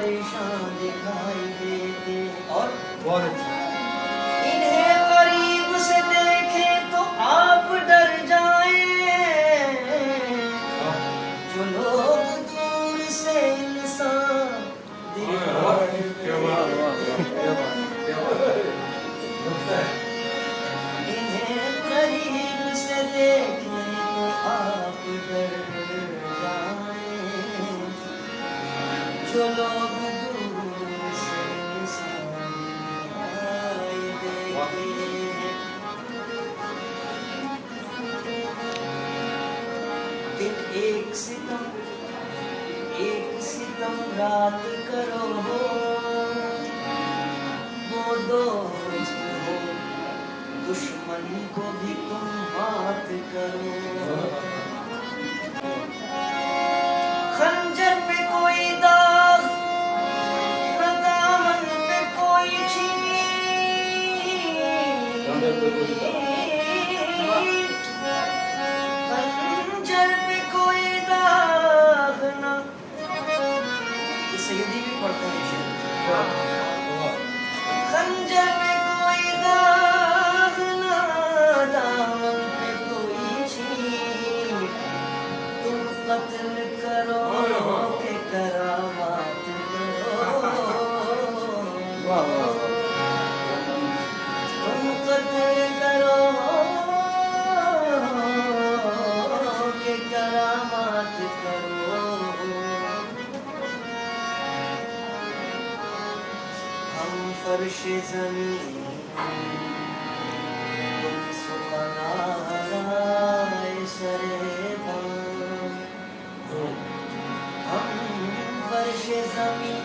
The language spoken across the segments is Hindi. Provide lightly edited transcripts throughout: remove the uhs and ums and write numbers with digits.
परेशान दिखाई देते और बहुत अच्छा। इन्हें करीब से देखे तो आप डर जाएं, जो लोग दूर से इंसान दिखाई इन्हें करीब से देखे तो आप डर जाएं, जो लोग दूर से इंसान दिखाई देते हैं। दिन एक सितम रात करो हो, वो दोस्त हो, दुश्मन को भी तुम मात करो। खंजर पे कोई दाग न दामन पे कोई छीन, खंजर पे कोई दाग न, इसे यदि भी पढ़ते हैं खंजर पे कोई दाग न दामन पे कोई छीन, तुम कत्ल करो के करामात करो, तुम कत्ल करो के करामात करो। हम फर्श ज़मीन तुम सुखनाराए सरेबान, हम फर्श ज़मीन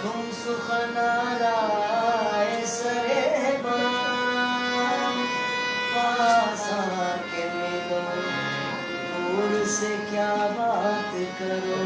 तुम सुखनाराए सरेबान, पास आके मिलो दूर से क्या बात करो।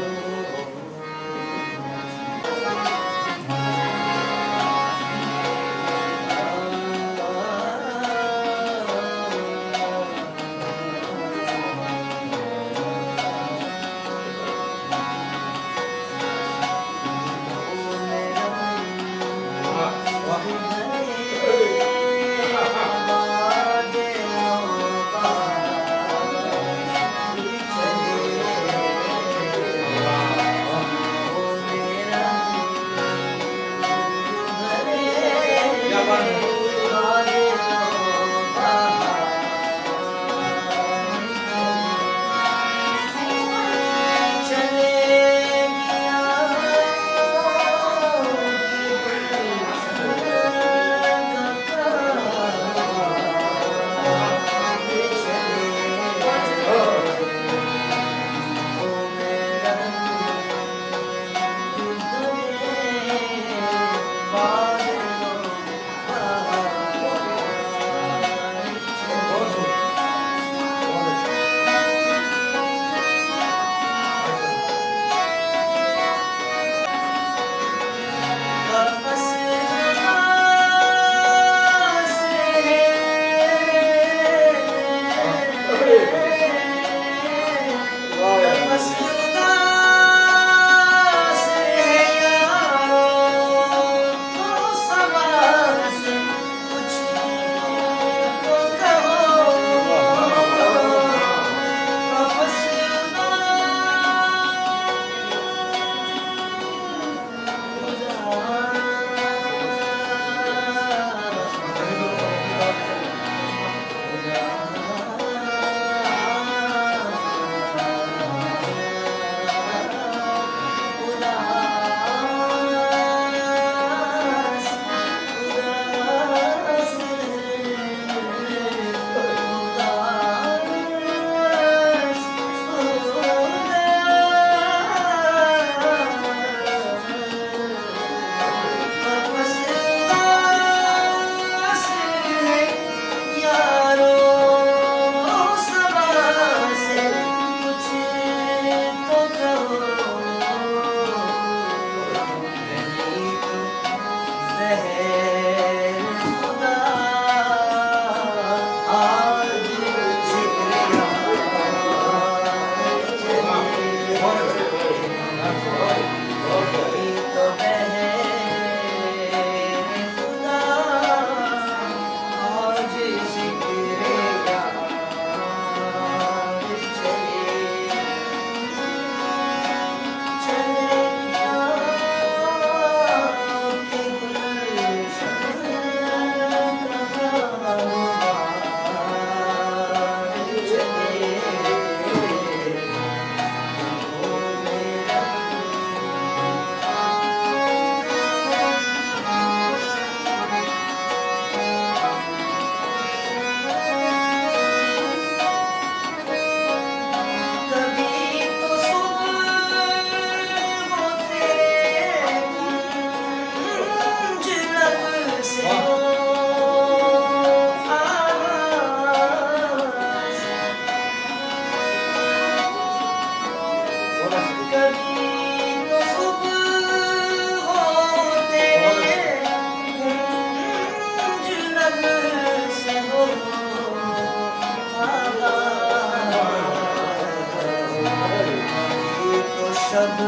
शब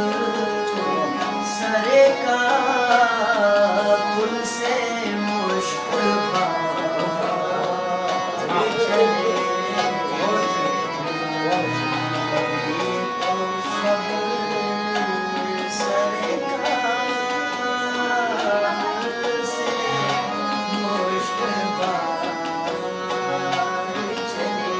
सरे का कुल से मुश्किल चले सरे का कुल से मुश्किल चले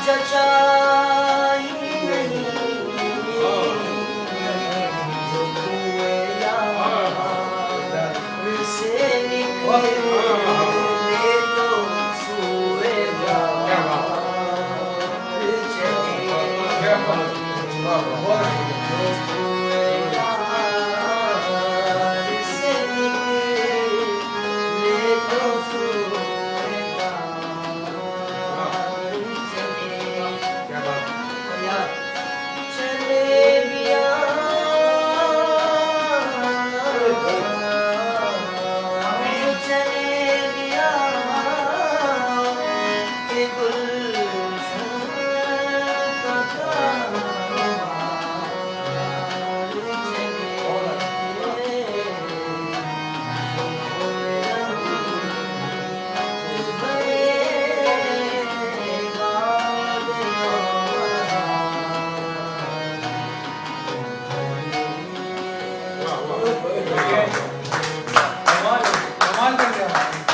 जचा ही नहीं जो कुएं यार से निकले तो सुएगा चले जो